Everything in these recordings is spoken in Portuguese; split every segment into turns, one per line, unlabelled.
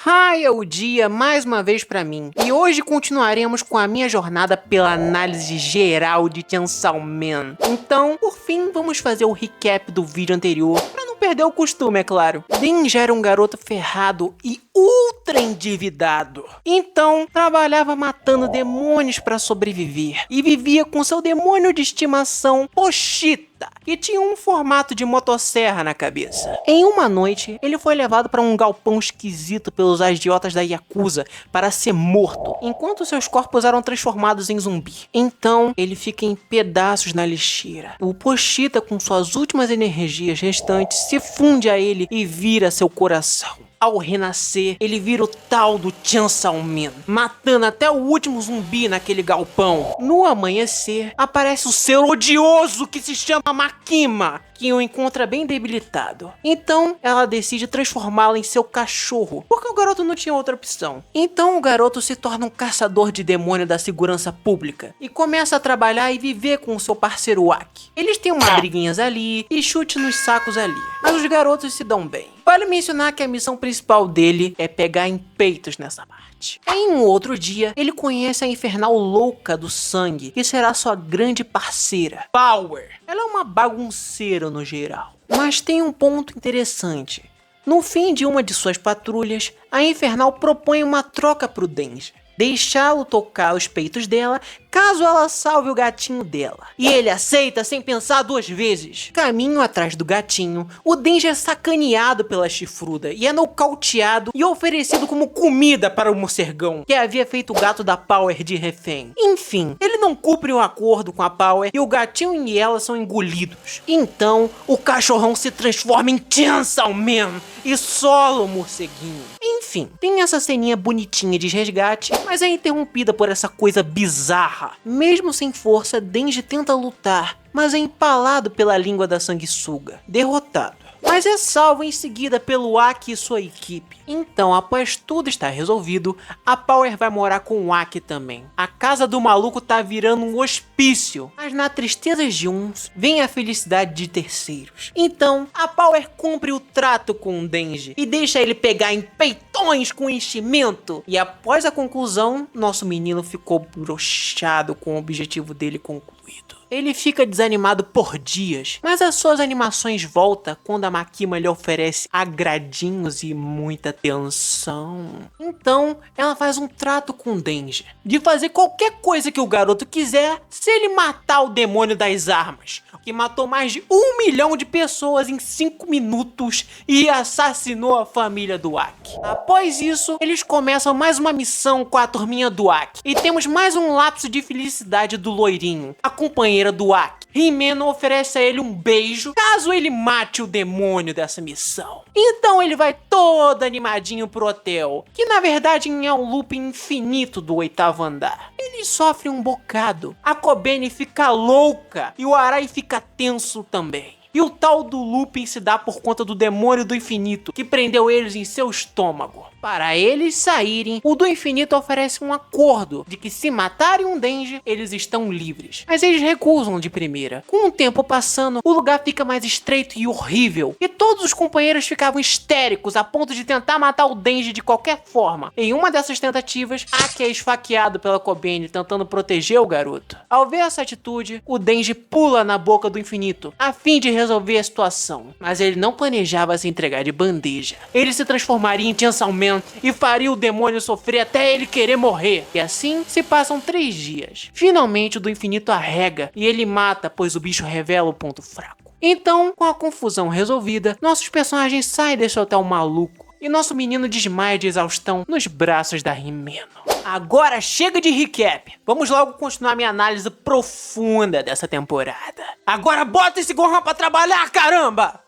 Raia o dia mais uma vez pra mim, e hoje continuaremos com a minha jornada pela análise geral de Chainsaw Man. Então, por fim, vamos fazer o recap do vídeo anterior, pra não perder o costume, é claro. Denji era um garoto ferrado e ultra endividado. Então, trabalhava matando demônios pra sobreviver, e vivia com seu demônio de estimação, Pochita, que tinha um formato de motosserra na cabeça. Em uma noite, ele foi levado para um galpão esquisito pelos agiotas da Yakuza para ser morto, enquanto seus corpos eram transformados em zumbi. Então, ele fica em pedaços na lixeira. O Pochita, com suas últimas energias restantes, se funde a ele e vira seu coração. Ao renascer, ele vira o tal do Chainsaw Man, matando até o último zumbi naquele galpão. No amanhecer, aparece o ser odioso que se chama Makima, que o encontra bem debilitado. Então, ela decide transformá-lo em seu cachorro, porque o garoto não tinha outra opção. Então, o garoto se torna um caçador de demônio da segurança pública e começa a trabalhar e viver com o seu parceiro Aki. Eles têm umas briguinhas ali e chute nos sacos ali, mas os garotos se dão bem. Vale mencionar que a missão principal dele é pegar em peitos nessa parte. Em um outro dia, ele conhece a infernal louca do sangue, que será sua grande parceira, Power. Ela é uma bagunceira no geral, mas tem um ponto interessante. No fim de uma de suas patrulhas, a infernal propõe uma troca pro Denji. Deixá-lo tocar os peitos dela, caso ela salve o gatinho dela. E ele aceita sem pensar duas vezes. Caminho atrás do gatinho, o Denji é sacaneado pela chifruda e é nocauteado e oferecido como comida para o morcegão, que havia feito o gato da Power de refém. Enfim, ele não cumpre o acordo com a Power e o gatinho e ela são engolidos. Então, o cachorrão se transforma em Chainsaw Man e sola o morceguinho. Enfim, tem essa ceninha bonitinha de resgate, mas é interrompida por essa coisa bizarra. Mesmo sem força, Denji tenta lutar, mas é empalado pela língua da sanguessuga, derrotado. Mas é salvo em seguida pelo Aki e sua equipe. Então, após tudo estar resolvido, a Power vai morar com o Aki também. A casa do maluco tá virando um hospício, mas na tristeza de uns, vem a felicidade de terceiros. Então, a Power cumpre o trato com o Denji e deixa ele pegar em peitões com enchimento. E após a conclusão, nosso menino ficou broxado com o objetivo dele concluído. Ele fica desanimado por dias, mas as suas animações voltam quando a Makima lhe oferece agradinhos e muita atenção. Então, ela faz um trato com o Denji, de fazer qualquer coisa que o garoto quiser se ele matar o demônio das armas, que matou mais de 1 milhão de pessoas em 5 minutos e assassinou a família do Aki. Após isso, eles começam mais uma missão com a turminha do Aki, e temos mais um lapso de felicidade do loirinho, a companheira do Aki. Himeno oferece a ele um beijo caso ele mate o demônio dessa missão. Então ele vai todo animadinho pro hotel, que na verdade é um loop infinito do 8º andar. Ele sofre um bocado, a Kobeni fica louca e o Arai fica tenso também. E o tal do looping se dá por conta do demônio do infinito, que prendeu eles em seu estômago. Para eles saírem, o do infinito oferece um acordo de que se matarem um Denji, eles estão livres. Mas eles recusam de primeira. Com o tempo passando, o lugar fica mais estreito e horrível, e todos os companheiros ficavam histéricos a ponto de tentar matar o Denji de qualquer forma. Em uma dessas tentativas, Aki é esfaqueado pela Kobeni tentando proteger o garoto. Ao ver essa atitude, o Denji pula na boca do infinito, a fim de resolver a situação. Mas ele não planejava se entregar de bandeja. Ele se transformaria em Chainsaw Man e faria o demônio sofrer até ele querer morrer. E assim se passam 3 dias. Finalmente o do infinito arrega e ele mata, pois o bicho revela o ponto fraco. Então, com a confusão resolvida, nossos personagens saem desse hotel maluco e nosso menino desmaia de exaustão nos braços da Himeno. Agora chega de recap. Vamos logo continuar minha análise profunda dessa temporada. Agora bota esse Gohan pra trabalhar, caramba!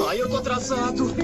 Ai, eu tô atrasado.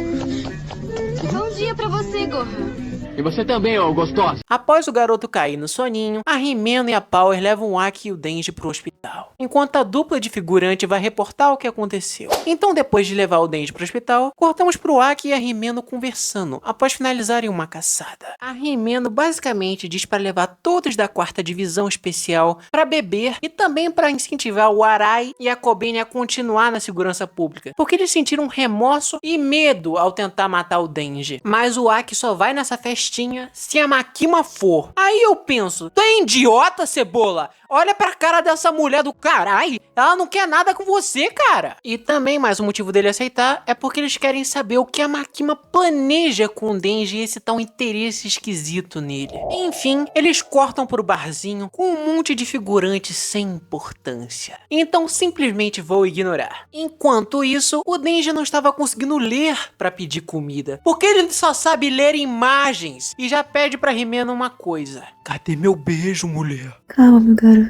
Bom dia pra você, Gohan.
E você também, ô gostosa.
Após o garoto cair no soninho, a Himeno e a Power levam o Aki e o Denji pro hospital, enquanto a dupla de figurante vai reportar o que aconteceu. Então, depois de levar o Denji pro hospital, cortamos pro Aki e a Himeno conversando, após finalizarem uma caçada. A Himeno basicamente diz para levar todos da 4ª Divisão Especial para beber e também para incentivar o Arai e a Kobeni a continuar na segurança pública, porque eles sentiram remorso e medo ao tentar matar o Denji. Mas o Aki só vai nessa festinha se a Makima for. Aí eu penso, tu é idiota, Cebola? Olha pra cara dessa mulher do caralho, ela não quer nada com você, cara. E também mais um motivo dele aceitar é porque eles querem saber o que a Makima planeja com o Denji e esse tal interesse esquisito nele. Enfim, eles cortam pro barzinho com um monte de figurantes sem importância. Então simplesmente vou ignorar. Enquanto isso, o Denji não estava conseguindo ler pra pedir comida, porque ele só sabe ler imagens e já pede pra Himeno uma coisa. Cadê meu beijo, mulher?
Calma, meu garoto.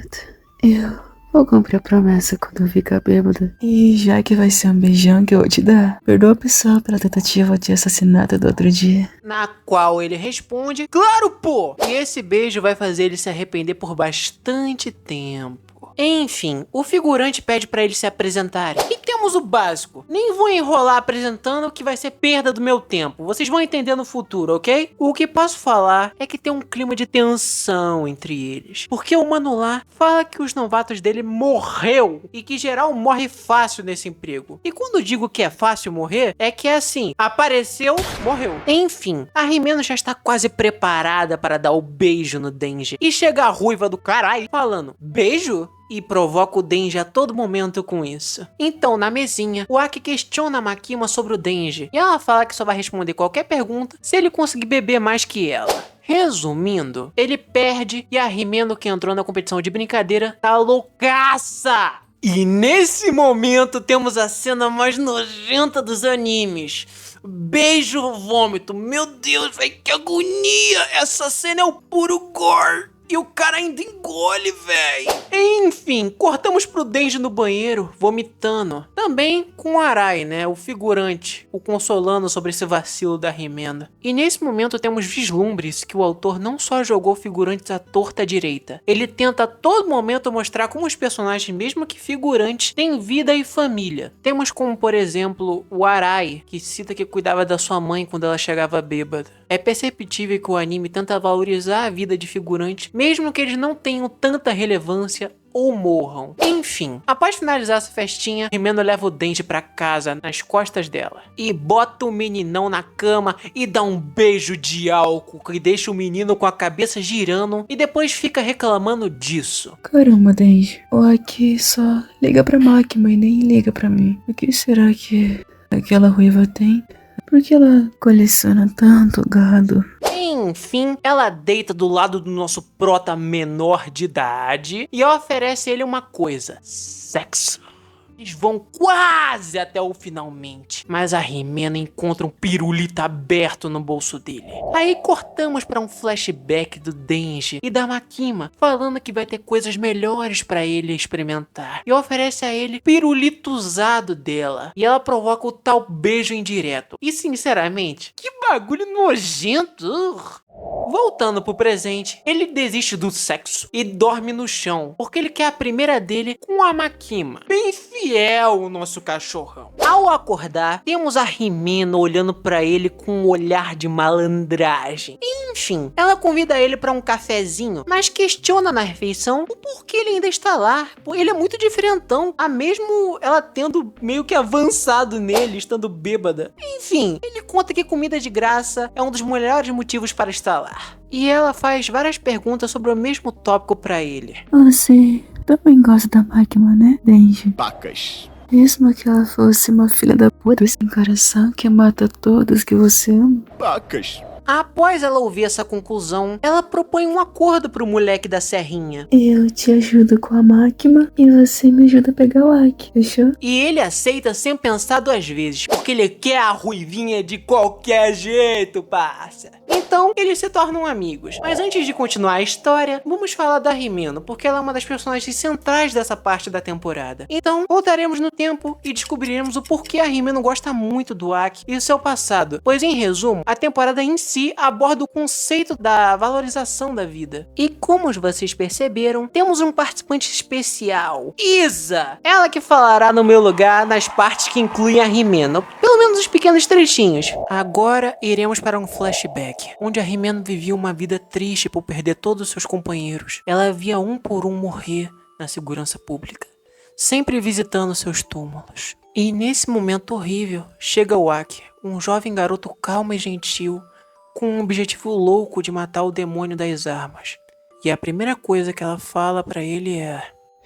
Eu vou cumprir a promessa quando eu ficar bêbada. E já que vai ser um beijão que eu vou te dar, perdoa a pessoa pela tentativa de assassinato do outro dia.
Na qual ele responde, claro, pô! E esse beijo vai fazer ele se arrepender por bastante tempo. Enfim, o figurante pede pra eles se apresentarem. E temos o básico. Nem vou enrolar apresentando, que vai ser perda do meu tempo. Vocês vão entender no futuro, ok? O que posso falar é que tem um clima de tensão entre eles. Porque o mano lá fala que os novatos dele morreu e que geral morre fácil nesse emprego. E quando digo que é fácil morrer, é que é assim, apareceu, morreu. Enfim, a Himeno já está quase preparada para dar o beijo no Denji. E chega a ruiva do caralho falando, beijo? E provoca o Denji a todo momento com isso. Então, na mesinha, o Aki questiona a Makima sobre o Denji, e ela fala que só vai responder qualquer pergunta se ele conseguir beber mais que ela. Resumindo, ele perde e a Himeno, que entrou na competição de brincadeira, tá loucaça! E nesse momento temos a cena mais nojenta dos animes. Beijo vômito. Meu Deus, velho, que agonia! Essa cena é o puro gore. E o cara ainda engole, véi. Enfim, cortamos pro Denji no banheiro, vomitando. Também com o Arai, né, o figurante, o consolando sobre esse vacilo da Himeno. E nesse momento temos vislumbres que o autor não só jogou figurantes à torta à direita. Ele tenta a todo momento mostrar como os personagens, mesmo que figurantes, têm vida e família. Temos como, por exemplo, o Arai, que cita que cuidava da sua mãe quando ela chegava bêbada. É perceptível que o anime tenta valorizar a vida de figurantes, mesmo que eles não tenham tanta relevância ou morram. Enfim, após finalizar essa festinha, Himeno leva o Denji pra casa nas costas dela e bota o meninão na cama e dá um beijo de álcool que deixa o menino com a cabeça girando e depois fica reclamando disso.
Caramba, Denji, o Aki só liga pra Makima e nem liga pra mim. O que será que aquela ruiva tem? Por que ela coleciona tanto gado?
Enfim, ela deita do lado do nosso prota menor de idade e oferece ele uma coisa: sexo. Eles vão quase até o finalmente, mas a Himeno encontra um pirulito aberto no bolso dele. Aí cortamos para um flashback do Denji e da Makima, falando que vai ter coisas melhores para ele experimentar, e oferece a ele pirulito usado dela, e ela provoca o tal beijo indireto. E sinceramente, que bagulho nojento! Voltando pro presente, ele desiste do sexo e dorme no chão, porque ele quer a primeira dele com a Makima. Bem fiel o nosso cachorrão. Ao acordar, temos a Himeno olhando pra ele com um olhar de malandragem. Enfim, ela convida ele pra um cafezinho, mas questiona na refeição o porquê ele ainda está lá. Ele é muito diferentão, a mesmo ela tendo meio que avançado nele, estando bêbada. Enfim, ele conta que comida de graça é um dos melhores motivos para estar lá. E ela faz várias perguntas sobre o mesmo tópico pra ele.
Você também gosta da Makima, né, Denji?
Pacas.
Mesmo que ela fosse uma filha da puta sem coração que mata todos que você ama?
Pacas.
Após ela ouvir essa conclusão, ela propõe um acordo pro moleque da serrinha.
Eu te ajudo com a Makima e você me ajuda a pegar o Aki, fechou?
E ele aceita sem pensar duas vezes, porque ele quer a ruivinha de qualquer jeito, parça. Então Então, eles se tornam amigos. Mas antes de continuar a história, vamos falar da Himeno, porque ela é uma das personagens centrais dessa parte da temporada. Então, voltaremos no tempo e descobriremos o porquê a Himeno gosta muito do Aki e seu passado. Pois, em resumo, a temporada em si aborda o conceito da valorização da vida. E como vocês perceberam, temos um participante especial, Isa! Ela que falará no meu lugar nas partes que incluem a Himeno, pelo menos os pequenos trechinhos. Agora iremos para um flashback, onde a Himeno vivia uma vida triste por perder todos os seus companheiros. Ela via um por um morrer na segurança pública, sempre visitando seus túmulos. E nesse momento horrível, chega o Aki, um jovem garoto calmo e gentil, com um objetivo louco de matar o demônio das armas. E a primeira coisa que ela fala pra ele é: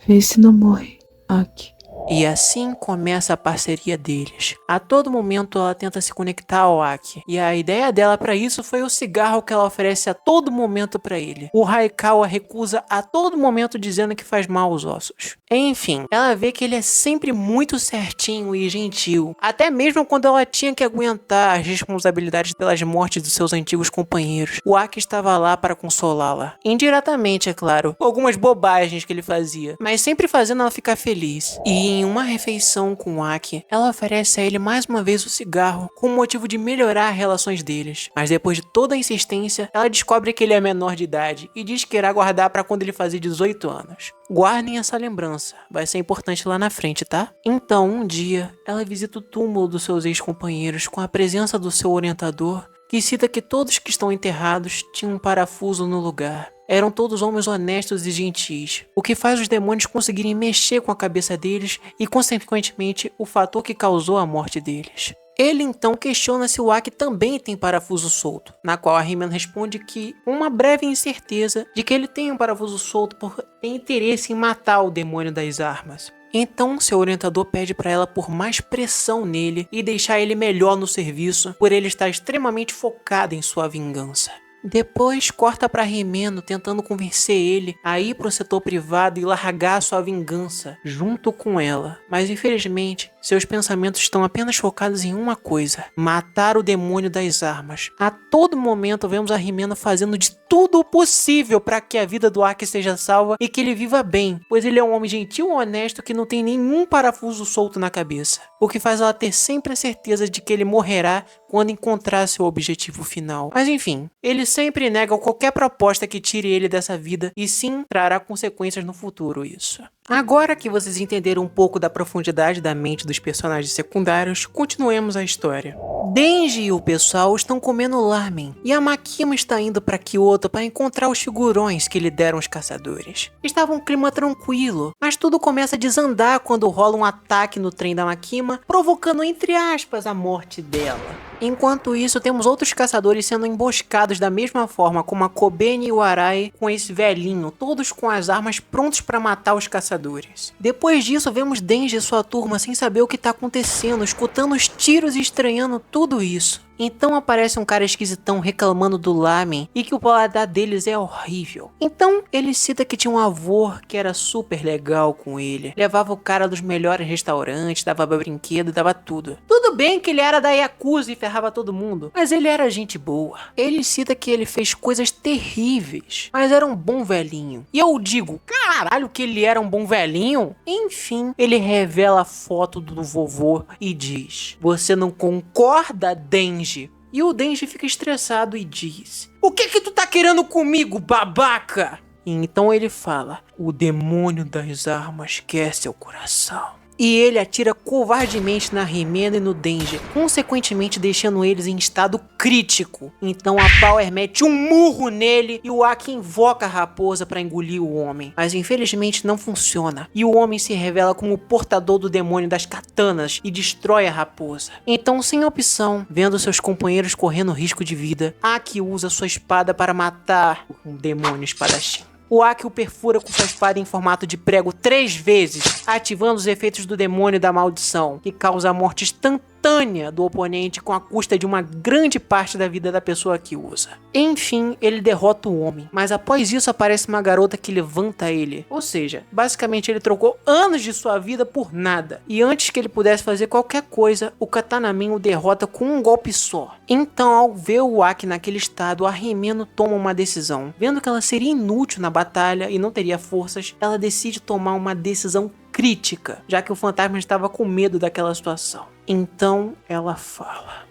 Vê se não morre, Aki.
E assim começa a parceria deles. A todo momento ela tenta se conectar ao Aki. E a ideia dela para isso foi o cigarro que ela oferece a todo momento para ele. O Raikawa recusa a todo momento dizendo que faz mal aos ossos. Enfim, ela vê que ele é sempre muito certinho e gentil. Até mesmo quando ela tinha que aguentar as responsabilidades pelas mortes dos seus antigos companheiros. O Aki estava lá para consolá-la. Indiretamente, é claro. Com algumas bobagens que ele fazia. Mas sempre fazendo ela ficar feliz. E em uma refeição com o Aki, ela oferece a ele mais uma vez o cigarro com o motivo de melhorar as relações deles. Mas depois de toda a insistência, ela descobre que ele é menor de idade e diz que irá guardar para quando ele fazer 18 anos. Guardem essa lembrança, vai ser importante lá na frente, tá? Então, um dia, ela visita o túmulo dos seus ex-companheiros com a presença do seu orientador, que cita que todos que estão enterrados tinham um parafuso no lugar. Eram todos homens honestos e gentis, o que faz os demônios conseguirem mexer com a cabeça deles e, consequentemente, o fator que causou a morte deles. Ele então questiona se o Aki também tem parafuso solto, na qual a Himeno responde que uma breve incerteza de que ele tem um parafuso solto por ter interesse em matar o demônio das armas. Então seu orientador pede para ela por mais pressão nele e deixar ele melhor no serviço, por ele estar extremamente focado em sua vingança. Depois corta pra Himeno tentando convencer ele a ir pro setor privado e largar sua vingança junto com ela. Mas infelizmente, seus pensamentos estão apenas focados em uma coisa: matar o demônio das armas. A todo momento vemos a Himeno fazendo de tudo o possível para que a vida do Aki seja salva e que ele viva bem, pois ele é um homem gentil e honesto que não tem nenhum parafuso solto na cabeça. O que faz ela ter sempre a certeza de que ele morrerá quando encontrar seu objetivo final. Mas enfim, ele sempre nega qualquer proposta que tire ele dessa vida e sim trará consequências no futuro isso. Agora que vocês entenderam um pouco da profundidade da mente dos personagens secundários, continuemos a história. Denji e o pessoal estão comendo lamen e a Makima está indo para Kyoto para encontrar os figurões que lhe deram os caçadores. Estava um clima tranquilo, mas tudo começa a desandar quando rola um ataque no trem da Makima, provocando entre aspas a morte dela. Enquanto isso, temos outros caçadores sendo emboscados da mesma forma como a Kobeni e o Arai com esse velhinho, todos com as armas prontos para matar os caçadores. Depois disso, vemos Denji e sua turma sem saber o que está acontecendo, escutando os tiros e estranhando tudo isso. Então aparece um cara esquisitão reclamando do lamen e que o paladar deles é horrível. Então ele cita que tinha um avô que era super legal com ele. Levava o cara dos melhores restaurantes, dava brinquedo, dava tudo. Tudo bem que ele era da Yakuza e ferrava todo mundo, mas ele era gente boa. Ele cita que ele fez coisas terríveis, mas era um bom velhinho. E eu digo, caralho que ele era um bom velhinho? Enfim, ele revela a foto do vovô e diz: "Você não concorda, Denji?" E o Denji fica estressado e diz: "O que tu tá querendo comigo, babaca?" E então ele fala: "O demônio das armas quer seu coração." E ele atira covardemente na Himeno e no Denji, consequentemente deixando eles em estado crítico. Então a Power mete um murro nele e o Aki invoca a raposa para engolir o homem. Mas infelizmente não funciona. E o homem se revela como o portador do demônio das katanas e destrói a raposa. Então, sem opção, vendo seus companheiros correndo risco de vida, Aki usa sua espada para matar um demônio espadachim. O Aki o perfura com sua espada em formato de prego 3 vezes, ativando os efeitos do demônio da maldição, que causa a morte instantânea instantânea do oponente com a custa de uma grande parte da vida da pessoa que usa. Enfim, ele derrota o homem, mas após isso aparece uma garota que levanta ele. Ou seja, basicamente ele trocou anos de sua vida por nada. E antes que ele pudesse fazer qualquer coisa, o Katanamin o derrota com um golpe só. Então, ao ver o Aki naquele estado, a Himeno toma uma decisão. Vendo que ela seria inútil na batalha e não teria forças, ela decide tomar uma decisão crítica, já que o fantasma estava com medo daquela situação. Então, ela fala: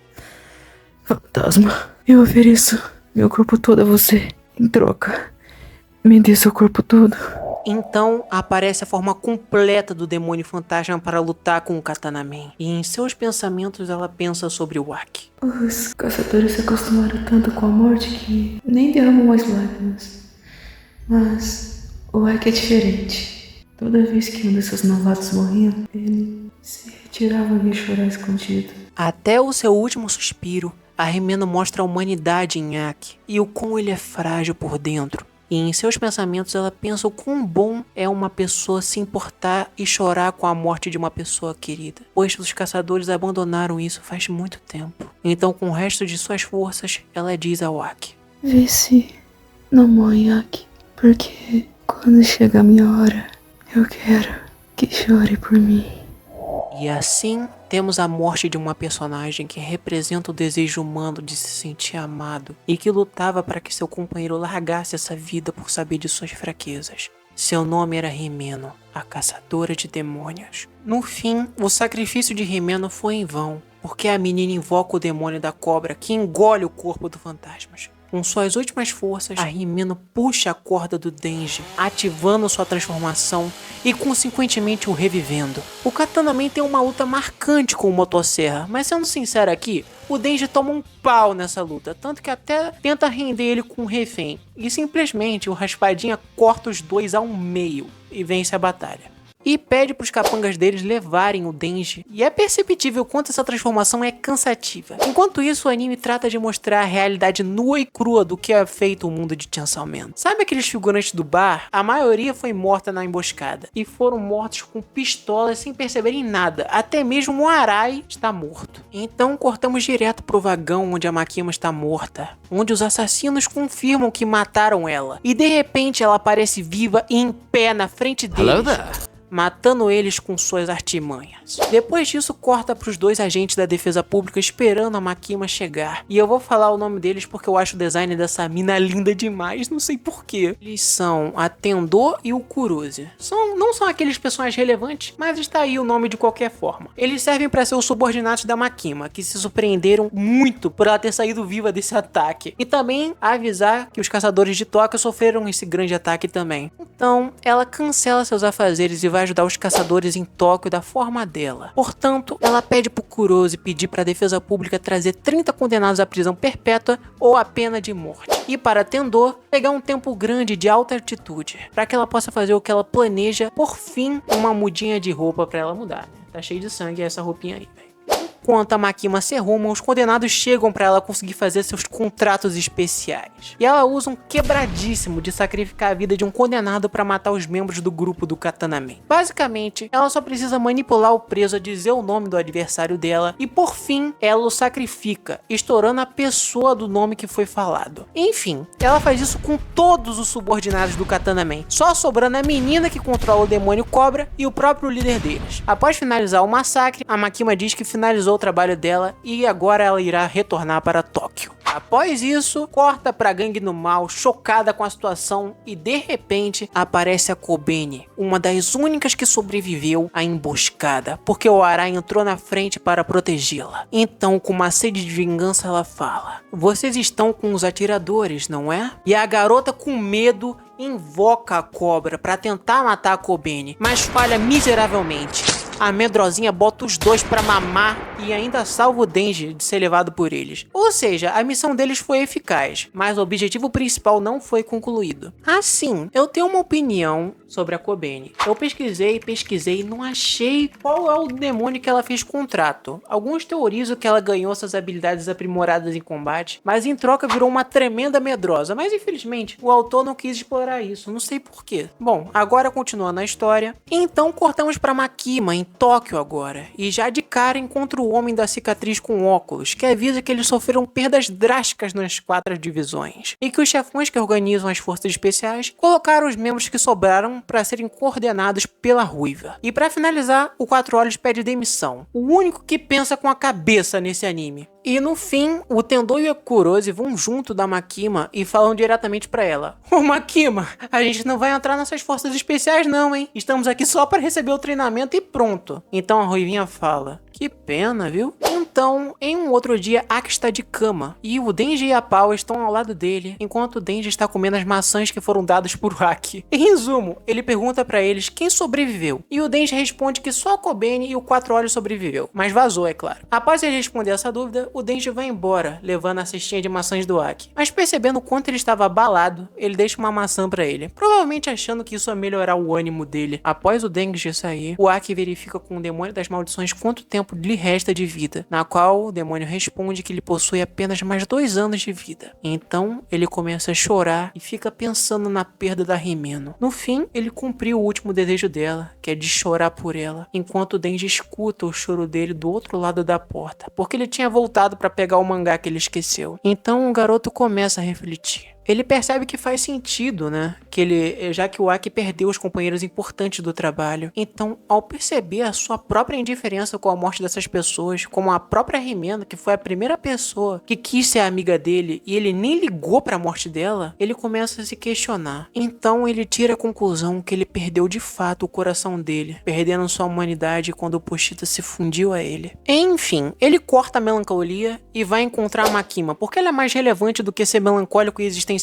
Fantasma, eu ofereço meu corpo todo a você. Em troca, me dê seu corpo todo.
Então aparece a forma completa do demônio fantasma para lutar com o Katanamin. E em seus pensamentos ela pensa sobre o Aki.
Os caçadores se acostumaram tanto com a morte que nem derramam mais lágrimas. Mas o Aki é diferente. Toda vez que um desses novatos morria, ele se retirava e ia chorar escondido.
Até o seu último suspiro, a Himeno mostra a humanidade em Aki e o quão ele é frágil por dentro. E em seus pensamentos ela pensa o quão bom é uma pessoa se importar e chorar com a morte de uma pessoa querida, pois os caçadores abandonaram isso faz muito tempo. Então, com o resto de suas forças, ela diz ao Aki:
Vê se não morre, Aki, porque quando chegar a minha hora, eu quero que chore por mim.
E assim, temos a morte de uma personagem que representa o desejo humano de se sentir amado e que lutava para que seu companheiro largasse essa vida por saber de suas fraquezas. Seu nome era Himeno, a caçadora de demônios. No fim, o sacrifício de Himeno foi em vão, porque a menina invoca o demônio da cobra que engole o corpo do fantasma. Com suas últimas forças, a Himeno puxa a corda do Denji, ativando sua transformação e consequentemente o revivendo. O Katanamin tem uma luta marcante com o motosserra, mas sendo sincero aqui, o Denji toma um pau nessa luta, tanto que até tenta render ele com um refém, e simplesmente o Raspadinha corta os dois ao meio e vence a batalha. E pede para os capangas deles levarem o Denji, e é perceptível quanto essa transformação é cansativa. Enquanto isso, o anime trata de mostrar a realidade nua e crua do que é feito o mundo de Chainsaw Man. Sabe aqueles figurantes do bar? A maioria foi morta na emboscada, e foram mortos com pistolas sem perceberem nada, até mesmo o Arai está morto. Então cortamos direto pro vagão onde a Makima está morta, onde os assassinos confirmam que mataram ela, e de repente ela aparece viva e em pé na frente deles, matando eles com suas artimanhas. Depois disso, corta para os dois agentes da defesa pública esperando a Makima chegar. E eu vou falar o nome deles porque eu acho o design dessa mina linda demais, não sei porquê. Eles são a Tendo e o Kuruze. Não são aqueles personagens relevantes, mas está aí o nome de qualquer forma. Eles servem para ser os subordinados da Makima, que se surpreenderam muito por ela ter saído viva desse ataque. E também avisar que os caçadores de Tóquio sofreram esse grande ataque também. Então, ela cancela seus afazeres e vai ajudar os caçadores em Tóquio da forma dela. Portanto, ela pede pro Kuroze pedir para a defesa pública trazer 30 condenados à prisão perpétua ou à pena de morte. E para Tendo, pegar um tempo grande de alta altitude, para que ela possa fazer o que ela planeja, por fim, uma mudinha de roupa para ela mudar. Né? Tá cheio de sangue essa roupinha aí, velho. Enquanto a Makima se arruma, os condenados chegam para ela conseguir fazer seus contratos especiais. E ela usa um quebradíssimo de sacrificar a vida de um condenado para matar os membros do grupo do Katanamin. Basicamente, ela só precisa manipular o preso a dizer o nome do adversário dela e por fim, ela o sacrifica, estourando a pessoa do nome que foi falado. Enfim, ela faz isso com todos os subordinados do Katanamin, só sobrando a menina que controla o demônio cobra e o próprio líder deles. Após finalizar o massacre, a Makima diz que finalizou o trabalho dela e agora ela irá retornar para Tóquio. Após isso, corta pra gangue do mal, chocada com a situação, e de repente aparece a Kobeni, uma das únicas que sobreviveu à emboscada, porque o Arai entrou na frente para protegê-la. Então, com uma sede de vingança, ela fala: "Vocês estão com os atiradores, não é?" E a garota, com medo, invoca a cobra para tentar matar a Kobeni, mas falha miseravelmente. A medrosinha bota os dois pra mamar e ainda salva o Denji de ser levado por eles. Ou seja, a missão deles foi eficaz, mas o objetivo principal não foi concluído. Assim, eu tenho uma opinião sobre a Kobeni. Eu pesquisei e não achei qual é o demônio que ela fez contrato. Alguns teorizam que ela ganhou essas habilidades aprimoradas em combate, mas em troca virou uma tremenda medrosa. Mas infelizmente, o autor não quis explorar isso, não sei porquê. Bom, agora continuando a história. Então cortamos pra Makima em Tóquio agora, e já de cara encontra o o homem da cicatriz com óculos, que avisa que eles sofreram perdas drásticas nas 4 divisões, e que os chefões que organizam as forças especiais colocaram os membros que sobraram para serem coordenados pela Ruiva. E para finalizar, o Quatro Olhos pede demissão, o único que pensa com a cabeça nesse anime. E no fim, o Tendou e o Kurose vão junto da Makima e falam diretamente pra ela: Ô Makima, a gente não vai entrar nessas forças especiais não, hein? Estamos aqui só pra receber o treinamento e pronto. Então a Ruivinha fala: que pena, viu? Então, em um outro dia, Aki está de cama e o Denji e a Power estão ao lado dele, enquanto o Denji está comendo as maçãs que foram dadas por Aki. Em resumo, ele pergunta pra eles quem sobreviveu, e o Denji responde que só a Kobeni e o Quatro Olhos sobreviveu, mas vazou, é claro. Após ele responder essa dúvida, o Denji vai embora, levando a cestinha de maçãs do Aki. Mas percebendo o quanto ele estava abalado, ele deixa uma maçã pra ele, provavelmente achando que isso ia melhorar o ânimo dele. Após o Denji sair, o Aki verifica com o demônio das maldições quanto tempo lhe resta de vida, na qual o demônio responde que ele possui apenas mais 2 anos de vida. Então ele começa a chorar e fica pensando na perda da Himeno. No fim, ele cumpriu o último desejo dela, que é de chorar por ela, enquanto o Denji escuta o choro dele do outro lado da porta, porque ele tinha voltado para pegar o mangá que ele esqueceu. Então o garoto começa a refletir. Ele percebe que faz sentido, né? Já que o Aki perdeu os companheiros importantes do trabalho. Então, ao perceber a sua própria indiferença com a morte dessas pessoas, como a própria Himeno, que foi a primeira pessoa que quis ser amiga dele e ele nem ligou para a morte dela, ele começa a se questionar. Então, ele tira a conclusão que ele perdeu de fato o coração dele, perdendo sua humanidade quando o Pochita se fundiu a ele. Enfim, ele corta a melancolia e vai encontrar a Makima, porque ela é mais relevante do que ser melancólico e existencialista.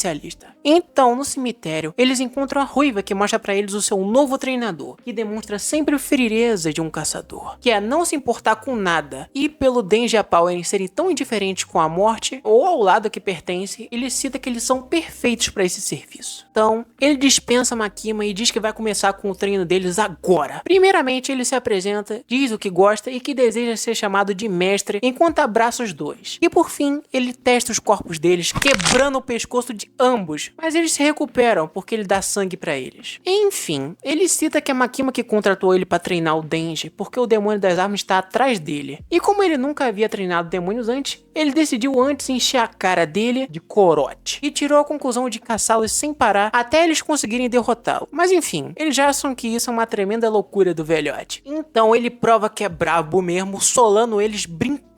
Então, no cemitério, eles encontram a Ruiva, que mostra pra eles o seu novo treinador, que demonstra sempre a frieza de um caçador, que é não se importar com nada. E pelo Denji e a Power serem tão indiferentes com a morte, ou ao lado que pertence, ele cita que eles são perfeitos para esse serviço. Então, ele dispensa a Makima e diz que vai começar com o treino deles agora. Primeiramente, ele se apresenta, diz o que gosta e que deseja ser chamado de mestre, enquanto abraça os dois. E por fim, ele testa os corpos deles, quebrando o pescoço de ambos, mas eles se recuperam porque ele dá sangue pra eles. Enfim, ele cita que é a Makima que contratou ele pra treinar o Denji, porque o demônio das armas está atrás dele. E como ele nunca havia treinado demônios antes, ele decidiu antes encher a cara dele de corote, e tirou a conclusão de caçá-los sem parar até eles conseguirem derrotá-lo. Mas enfim, eles já acham que isso é uma tremenda loucura do velhote. Então ele prova que é brabo mesmo, solando eles brincando.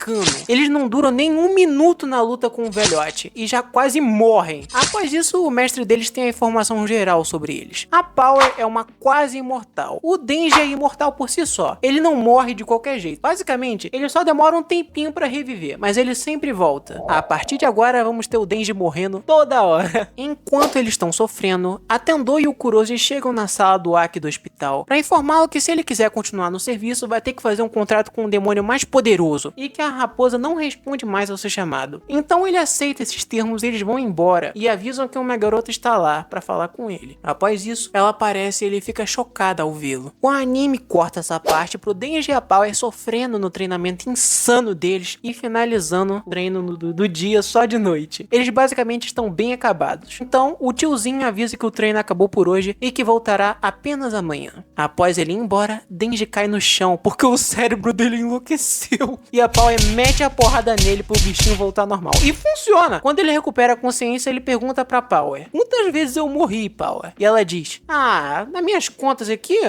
Eles não duram nem 1 minuto na luta com o velhote, e já quase morrem. Após isso, o mestre deles tem a informação geral sobre eles. A Power é uma quase imortal. O Denji é imortal por si só. Ele não morre de qualquer jeito. Basicamente, ele só demora um tempinho pra reviver, mas ele sempre volta. A partir de agora, vamos ter o Denji morrendo toda hora. Enquanto eles estão sofrendo, a Tendou e o Kurose chegam na sala do Aki do hospital pra informá-lo que se ele quiser continuar no serviço, vai ter que fazer um contrato com um demônio mais poderoso e que a raposa não responde mais ao seu chamado. Então ele aceita esses termos e eles vão embora e avisam que uma garota está lá pra falar com ele. Após isso, ela aparece e ele fica chocado ao vê-lo. O anime corta essa parte pro Denji e a Power sofrendo no treinamento insano deles e finalizando o treino do dia só de noite. Eles basicamente estão bem acabados. Então, o tiozinho avisa que o treino acabou por hoje e que voltará apenas amanhã. Após ele ir embora, Denji cai no chão porque o cérebro dele enlouqueceu e a Power mete a porrada nele pro bichinho voltar ao normal. E funciona! Quando ele recupera a consciência, ele pergunta pra Power: quantas vezes eu morri, Power? E ela diz: nas minhas contas aqui,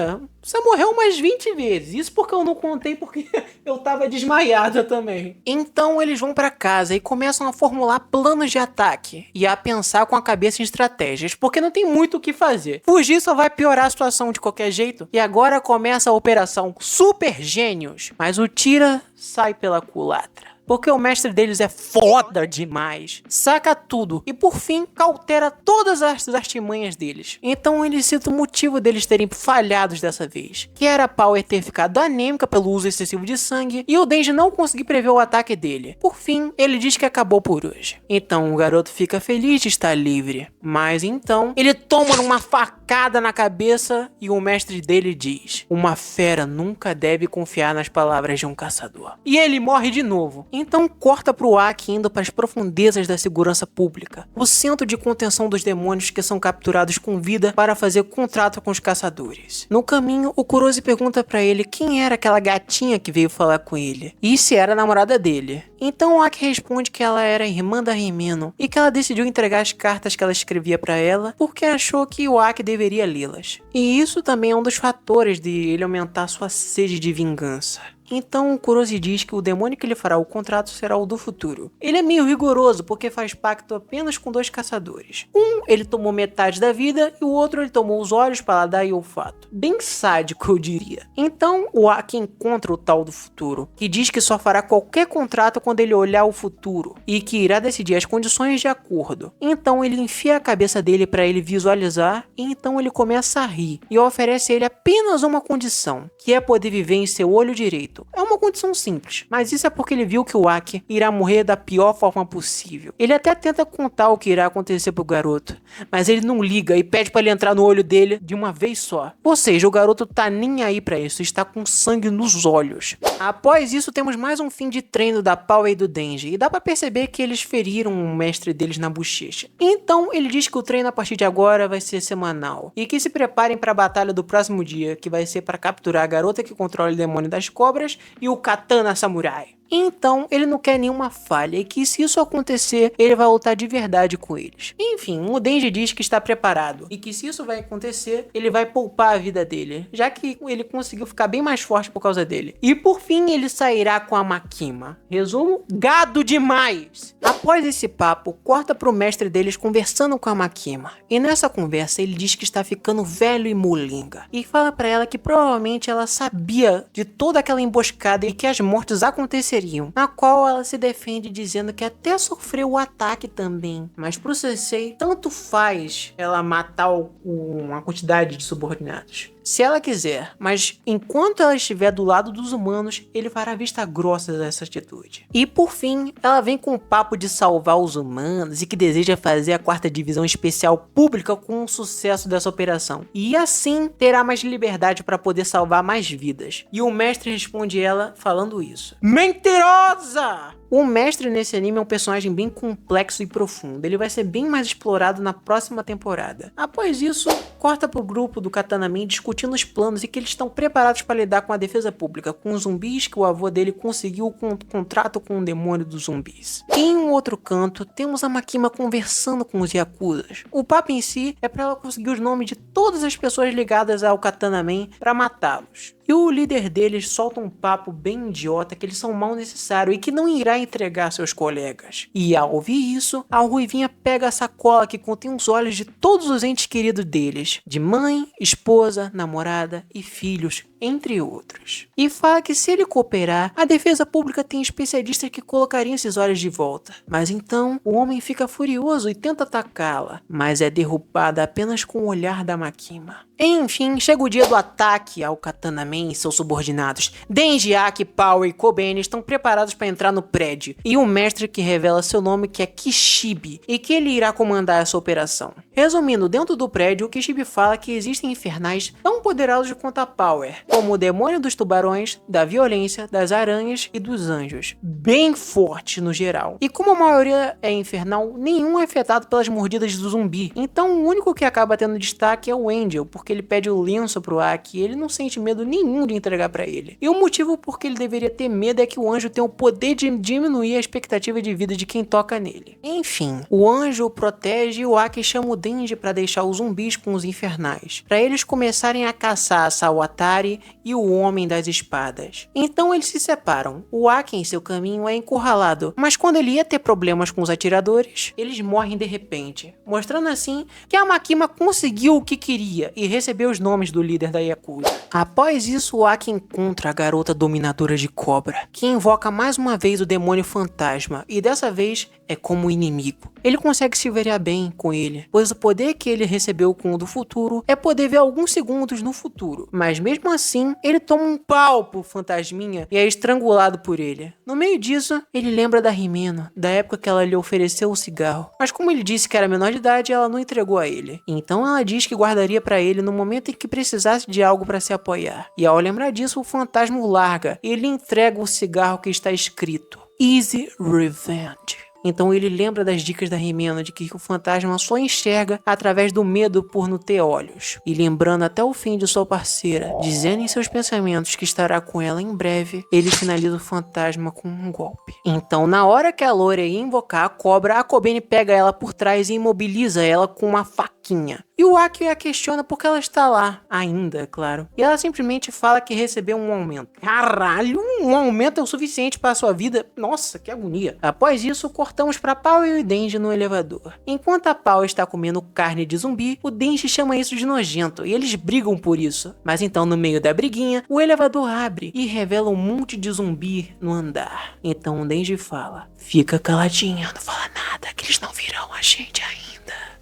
você morreu umas 20 vezes. Isso porque eu não contei porque eu tava desmaiada também. Então eles vão pra casa e começam a formular planos de ataque e a pensar com a cabeça em estratégias, porque não tem muito o que fazer. Fugir só vai piorar a situação de qualquer jeito. E agora começa a operação Super Gênios, mas o Tira sai pela culatra. Porque o mestre deles é foda demais, saca tudo e por fim cautera todas as artimanhas deles. Então ele cita o motivo deles terem falhados dessa vez, que era a Power ter ficado anêmica pelo uso excessivo de sangue e o Denji não conseguir prever o ataque dele. Por fim, ele diz que acabou por hoje. Então o garoto fica feliz de estar livre, mas então ele toma uma facada na cabeça e o mestre dele diz: uma fera nunca deve confiar nas palavras de um caçador. E ele morre de novo. Então corta pro Aki indo para as profundezas da segurança pública, o centro de contenção dos demônios que são capturados com vida para fazer contrato com os caçadores. No caminho, o Kurosi pergunta para ele quem era aquela gatinha que veio falar com ele, e se era a namorada dele. Então o Aki responde que ela era a irmã da Himeno e que ela decidiu entregar as cartas que ela escrevia para ela porque achou que o Aki deveria lê-las. E isso também é um dos fatores de ele aumentar sua sede de vingança. Então o Kurosi diz que o demônio que lhe fará o contrato será o do futuro. Ele é meio rigoroso porque faz pacto apenas com 2 caçadores. Um, ele tomou metade da vida e o outro ele tomou os olhos, paladar e olfato. Bem sádico, eu diria. Então o Aki encontra o tal do futuro, que diz que só fará qualquer contrato quando ele olhar o futuro e que irá decidir as condições de acordo. Então ele enfia a cabeça dele para ele visualizar e então ele começa a rir e oferece a ele apenas uma condição, que é poder viver em seu olho direito. É uma condição simples, mas isso é porque ele viu que o Aki irá morrer da pior forma possível. Ele até tenta contar o que irá acontecer pro garoto, mas ele não liga e pede para ele entrar no olho dele de uma vez só. Ou seja, o garoto tá nem aí para isso, está com sangue nos olhos. Após isso, temos mais um fim de treino da Power e do Denji, e dá para perceber que eles feriram o mestre deles na bochecha. Então, ele diz que o treino a partir de agora vai ser semanal, e que se preparem para a batalha do próximo dia, que vai ser para capturar a garota que controla o demônio das cobras e o Katana Samurai. Então, ele não quer nenhuma falha e que se isso acontecer, ele vai lutar de verdade com eles. Enfim, o Denji diz que está preparado e que se isso vai acontecer, ele vai poupar a vida dele, já que ele conseguiu ficar bem mais forte por causa dele. E por fim, ele sairá com a Makima. Resumo, gado demais! Após esse papo, corta pro mestre deles conversando com a Makima. E nessa conversa, ele diz que está ficando velho e molinga. E fala pra ela que provavelmente ela sabia de toda aquela emboscada e que as mortes aconteceriam, na qual ela se defende dizendo que até sofreu o ataque também. Mas pro Sensei, tanto faz ela matar uma quantidade de subordinados, se ela quiser, mas enquanto ela estiver do lado dos humanos, ele fará vista grossa dessa atitude. E por fim, ela vem com o papo de salvar os humanos e que deseja fazer a 4ª divisão especial pública com o sucesso dessa operação. E assim terá mais liberdade para poder salvar mais vidas. E o mestre responde ela falando isso. Mentirosa! O mestre nesse anime é um personagem bem complexo e profundo. Ele vai ser bem mais explorado na próxima temporada. Após isso, corta pro grupo do Katanaman discutindo os planos e que eles estão preparados para lidar com a defesa pública, com os zumbis que o avô dele conseguiu com o contrato com o demônio dos zumbis. Em um outro canto, temos a Makima conversando com os Yakuzas. O papo em si é para ela conseguir os nomes de todas as pessoas ligadas ao Katanaman para matá-los. E o líder deles solta um papo bem idiota que eles são mal necessário e que não irá entregar seus colegas. E ao ouvir isso, a Ruivinha pega a sacola que contém os olhos de todos os entes queridos deles, de mãe, esposa, namorada e filhos, entre outros. E fala que se ele cooperar, a defesa pública tem especialistas que colocariam esses olhos de volta. Mas então, o homem fica furioso e tenta atacá-la, mas é derrubada apenas com o olhar da Makima. Enfim, chega o dia do ataque ao Katanaman e seus subordinados. Denji, Aki, Power e Kobeni estão preparados para entrar no prédio, e o mestre que revela seu nome que é Kishibe, e que ele irá comandar essa operação. Resumindo, dentro do prédio, o Kishibe fala que existem infernais tão poderosos quanto a Power, como o demônio dos tubarões, da violência, das aranhas e dos anjos. Bem forte no geral. E como a maioria é infernal, nenhum é afetado pelas mordidas do zumbi. Então o único que acaba tendo destaque é o Angel, porque ele pede o lenço pro Aki e ele não sente medo nenhum de entregar pra ele. E o motivo por que ele deveria ter medo é que o anjo tem o poder de diminuir a expectativa de vida de quem toca nele. Enfim, o anjo o protege e o Aki chama o Denji pra deixar os zumbis com os infernais, pra eles começarem a caçar a Sawatari e o Homem das Espadas. Então eles se separam. O Aki em seu caminho é encurralado, mas quando ele ia ter problemas com os atiradores, eles morrem de repente, mostrando assim que a Makima conseguiu o que queria e recebeu os nomes do líder da Yakuza. Após isso, o Aki encontra a garota dominadora de cobra, que invoca mais uma vez o demônio fantasma, e dessa vez é como inimigo. Ele consegue se verar bem com ele, pois o poder que ele recebeu com o do futuro é poder ver alguns segundos no futuro, mas mesmo assim, ele toma um pau pro fantasminha e é estrangulado por ele. No meio disso, ele lembra da Himeno, da época que ela lhe ofereceu o cigarro, mas como ele disse que era menor de idade, ela não entregou a ele. Então ela diz que guardaria pra ele no momento em que precisasse de algo para se apoiar. E ao lembrar disso, o fantasma o larga e ele entrega o cigarro que está escrito: Easy Revenge. Então ele lembra das dicas da Rimeno de que o fantasma só enxerga através do medo por não ter olhos. E lembrando até o fim de sua parceira, dizendo em seus pensamentos que estará com ela em breve, ele finaliza o fantasma com um golpe. Então na hora que a loira ia invocar a cobra, a Kobeni pega ela por trás e imobiliza ela com uma faquinha. E o Aki a questiona porque ela está lá, ainda, é claro. E ela simplesmente fala que recebeu um aumento. Caralho, um aumento é o suficiente para a sua vida? Nossa, que agonia. Após isso, cortamos para Pao e o Denji no elevador. Enquanto a Pao está comendo carne de zumbi, o Denji chama isso de nojento e eles brigam por isso. Mas então, no meio da briguinha, o elevador abre e revela um monte de zumbi no andar. Então o Denji fala: fica caladinha, não fala nada, que eles não virão a gente ainda.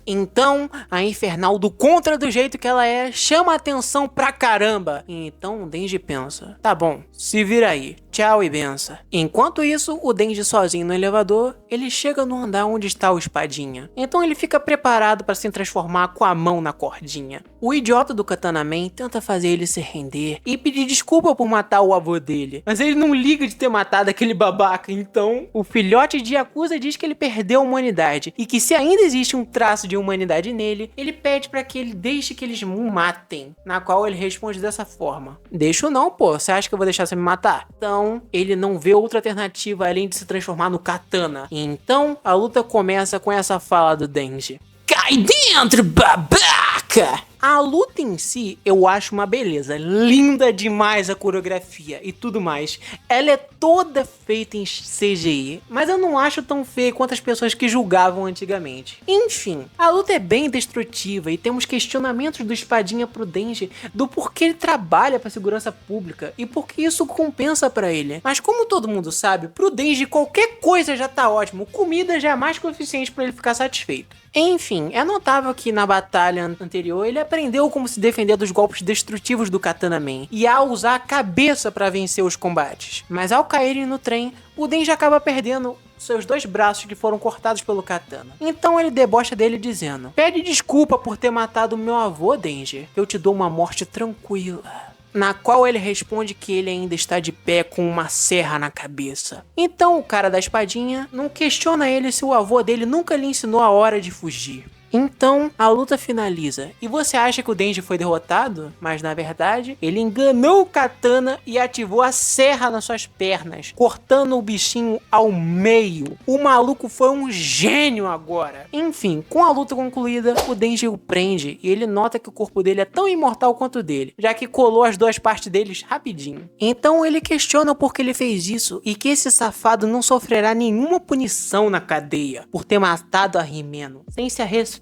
Então, a Infernal do contra do jeito que ela é, chama a atenção pra caramba. Então o Denji pensa: tá bom, se vira aí, tchau e benção. Enquanto isso, o Denji sozinho no elevador, ele chega no andar onde está o espadinha. Então ele fica preparado para se transformar com a mão na cordinha. O idiota do Katana Man tenta fazer ele se render e pedir desculpa por matar o avô dele. Mas ele não liga de ter matado aquele babaca. Então, o filhote de Yakuza diz que ele perdeu a humanidade e que se ainda existe um traço de humanidade nele, ele pede para que ele deixe que eles o matem. Na qual ele responde dessa forma: deixo não, pô, você acha que eu vou deixar você me matar? Então, ele não vê outra alternativa além de se transformar no Katana. Então, a luta começa com essa fala do Denji: cai dentro, babaca! A luta em si, eu acho uma beleza. Linda demais a coreografia e tudo mais. Ela é toda feita em CGI, mas eu não acho tão feia quanto as pessoas que julgavam antigamente. Enfim, a luta é bem destrutiva e temos questionamentos do Espadinha pro Denji do porquê ele trabalha pra segurança pública e por que isso compensa pra ele. Mas como todo mundo sabe, pro Denji qualquer coisa já tá ótimo. Comida já é mais que o suficiente pra ele ficar satisfeito. Enfim, é notável que na batalha anterior ele aprendeu como se defender dos golpes destrutivos do Katana Man e a usar a cabeça para vencer os combates. Mas ao caírem no trem, o Denji acaba perdendo seus 2 braços que foram cortados pelo Katana. Então ele debocha dele dizendo: pede desculpa por ter matado meu avô, Denji. Eu te dou uma morte tranquila. Na qual ele responde que ele ainda está de pé com uma serra na cabeça. Então o cara da espadinha não questiona ele se o avô dele nunca lhe ensinou a hora de fugir. Então a luta finaliza e você acha que o Denji foi derrotado? Mas na verdade ele enganou o Katana e ativou a serra nas suas pernas, cortando o bichinho ao meio. O maluco foi um gênio agora. Enfim, com a luta concluída, o Denji o prende e ele nota que o corpo dele é tão imortal quanto o dele, já que colou as 2 partes deles rapidinho. Então ele questiona por que ele fez isso e que esse safado não sofrerá nenhuma punição na cadeia por ter matado a Rimeno, sem se arrepender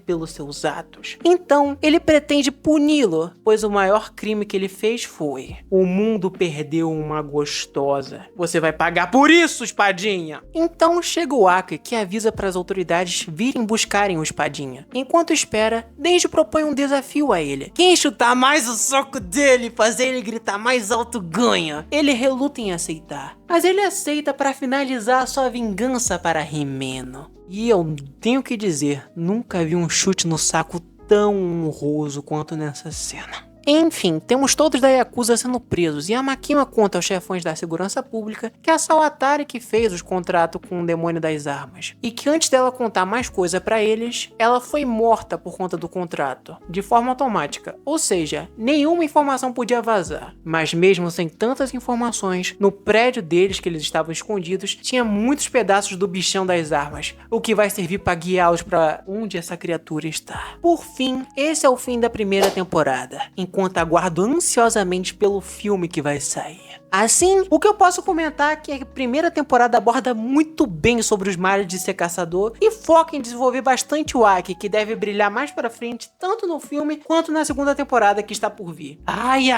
pelos seus atos. Então, ele pretende puni-lo, pois o maior crime que ele fez foi: o mundo perdeu uma gostosa. Você vai pagar por isso, espadinha! Então chega o Aki, que avisa para as autoridades virem buscarem o espadinha. Enquanto espera, Denji propõe um desafio a ele: quem chutar mais o soco dele e fazer ele gritar mais alto ganha. Ele reluta em aceitar, mas ele aceita para finalizar a sua vingança para Rimeno. E eu tenho que dizer, nunca vi um chute no saco tão honroso quanto nessa cena. Enfim, temos todos da Yakuza sendo presos e a Makima conta aos chefões da segurança pública que a Sawatari que fez os contratos com o demônio das armas e que antes dela contar mais coisa pra eles, ela foi morta por conta do contrato, de forma automática, ou seja, nenhuma informação podia vazar. Mas mesmo sem tantas informações, no prédio deles que eles estavam escondidos, tinha muitos pedaços do bichão das armas, o que vai servir pra guiá-los pra onde essa criatura está. Por fim, esse é o fim da primeira temporada, enquanto aguardo ansiosamente pelo filme que vai sair. Assim, o que eu posso comentar é que a primeira temporada aborda muito bem sobre os males de ser caçador e foca em desenvolver bastante o Aki, que deve brilhar mais pra frente, tanto no filme quanto na segunda temporada que está por vir. Ai,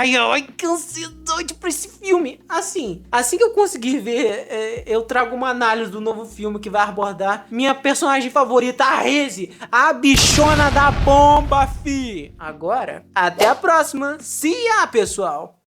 que ansiedade pra esse filme! Assim que eu conseguir ver, eu trago uma análise do novo filme que vai abordar minha personagem favorita, a Reze, a bichona da bomba, fi! Agora, até a próxima! See ya, pessoal!